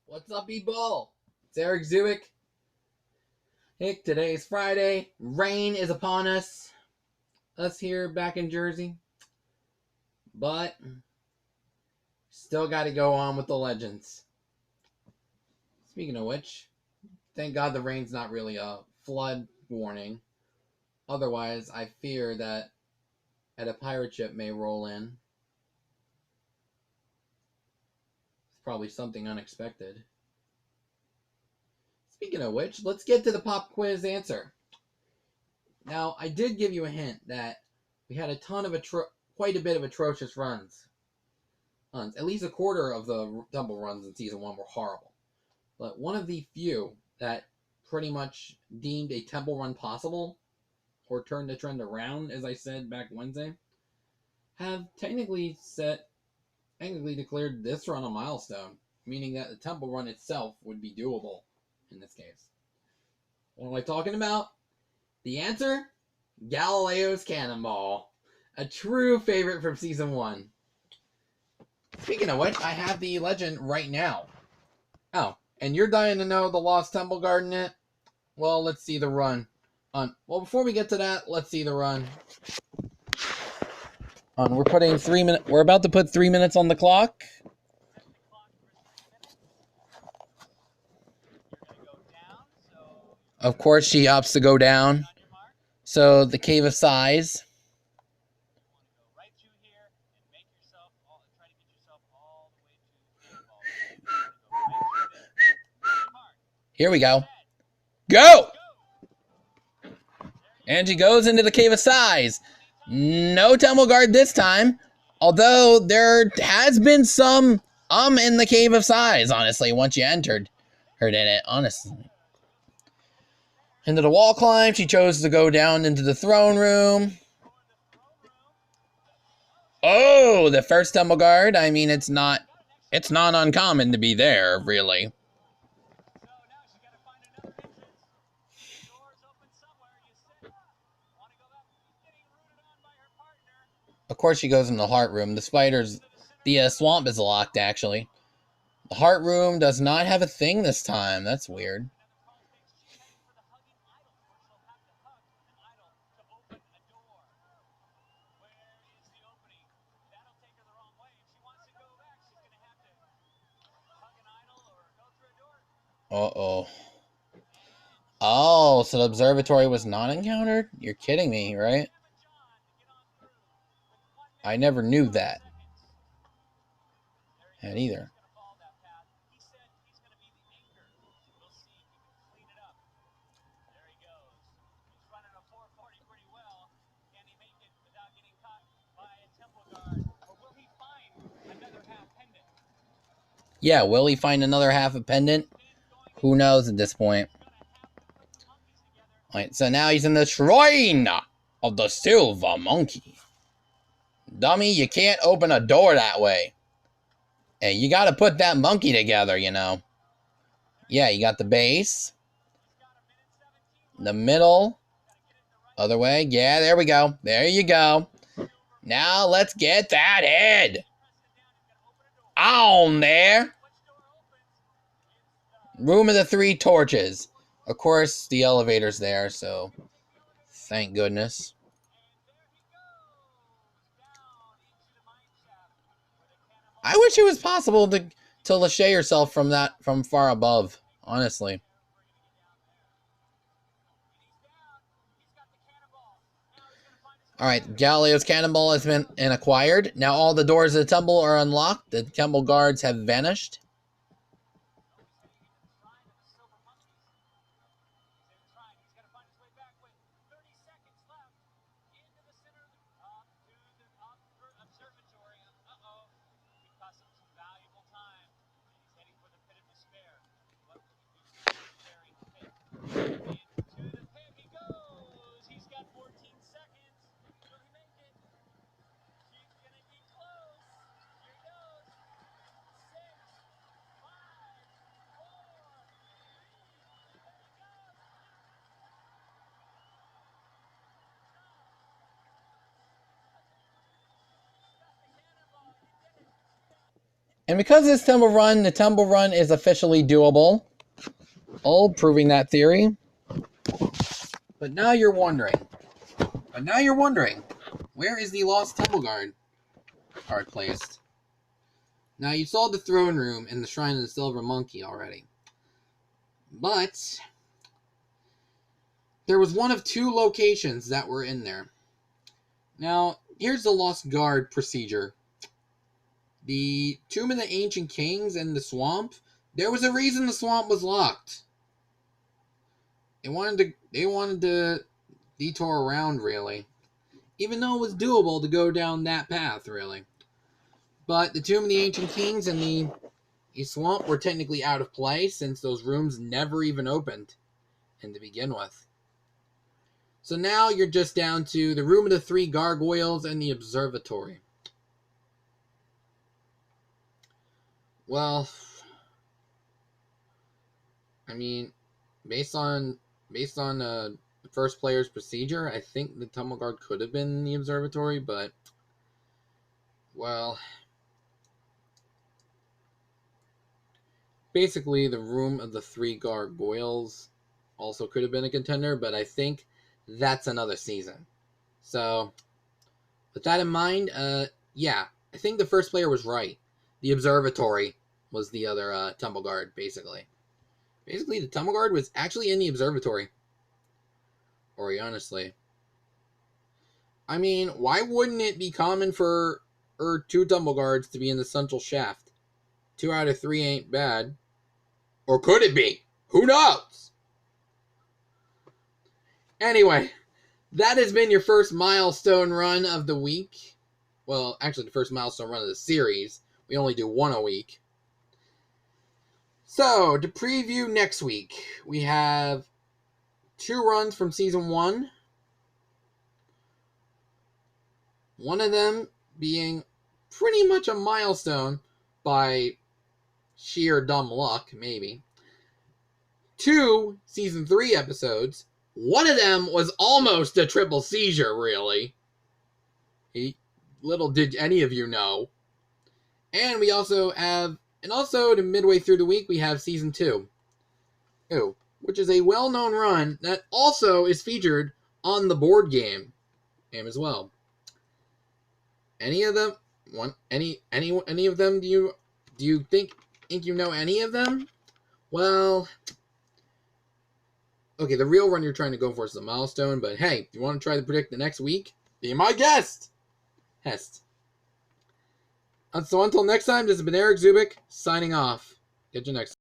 What's up, people? It's Eric Zuick. Hick, today is Friday. Rain is upon us. Us here back in Jersey. But still got to go on with the legends. Speaking of which, thank God the rain's not really a flood warning. Otherwise, I fear that a pirate ship may roll in. It's probably something unexpected. Speaking of which, let's get to the pop quiz answer. Now, I did give you a hint that we had a ton of quite a bit of atrocious runs. At least a quarter of the Tumble runs in Season 1 were horrible. But one of the few that pretty much deemed a Temple run possible, or turned the trend around, as I said back Wednesday, have technically declared this run a milestone, meaning that the Temple run itself would be doable in this case. What am I talking about? The answer? Galileo's Cannonball. A true favorite from Season 1. Speaking of which, I have the legend right now. Oh, and you're dying to know the Lost Temple Garden it? Well, let's see the run. Well, before we get to that, let's see the run. We're putting 3 minutes. We're about to put 3 minutes on the clock. Of course, she opts to go down. So the Cave of Sighs. Here we go. Go! And she goes into the Cave of Sighs. No Temple Guard this time. Although there has been some in the Cave of Sighs, honestly, once you entered her in it, honestly. Into the wall climb, she chose to go down into the throne room. Oh, the first Temple Guard. I mean, it's not uncommon to be there, really. Of course, she goes in the heart room. The swamp is locked, actually. The heart room does not have a thing this time. That's weird. Uh-oh. Oh, so the observatory was not encountered? You're kidding me, right? I never knew that. Had either. Yeah, will he find another half a pendant? Who knows at this point. Alright, so now he's in the shrine of the Silver Monkey. Dummy, you can't open a door that way. Hey, you gotta put that monkey together, you know. Yeah, you got the base. The middle. Other way. Yeah, there we go. There you go. Now let's get that head. On there. Room of the Three Torches. Of course, the elevator's there, so thank goodness. I wish it was possible to lachey yourself from far above, honestly. Alright, Galileo's Cannonball has been acquired. Now all the doors of the temple are unlocked. The temple guards have vanished. And because this the tumble run is officially doable, all proving that theory. But now you're wondering, where is the lost tumble guard card placed? Now you saw the throne room and the shrine of the silver monkey already. But there was one of two locations that were in there. Now, here's the lost guard procedure. The Tomb of the Ancient Kings and the swamp, there was a reason the swamp was locked. They wanted to detour around, really. Even though it was doable to go down that path, really. But the Tomb of the Ancient Kings and the swamp were technically out of play since those rooms never even opened to begin with. So now you're just down to the Room of the Three Gargoyles and the Observatory. Well, I mean, based on the first player's procedure, I think the tumble guard could have been in the observatory, but well, basically the Room of the Three Gargoyles also could have been a contender, but I think that's another season. So with that in mind, yeah, I think the first player was right. The observatory was the other tumble guard, basically. Basically, the tumble guard was actually in the observatory. Or honestly. I mean, why wouldn't it be common for two tumble guards to be in the central shaft? 2 out of 3 ain't bad. Or could it be? Who knows? Anyway, that has been your first milestone run of the week. Well, actually, the first milestone run of the series. We only do one a week. So, to preview next week, we have 2 runs from Season 1. One of them being pretty much a milestone by sheer dumb luck, maybe. 2 Season 3 episodes. One of them was almost a triple seizure, really. Little did any of you know. And we also have, and also to midway through the week, we have Season 2. Which is a well-known run that also is featured on the board game as well. Any of them? Any of them? Do you think you know any of them? Well, okay, the real run you're trying to go for is the milestone, but hey, if you want to try to predict the next week, be my guest. Hest. So until next time, this has been Eric Zubik signing off. Catch you next time.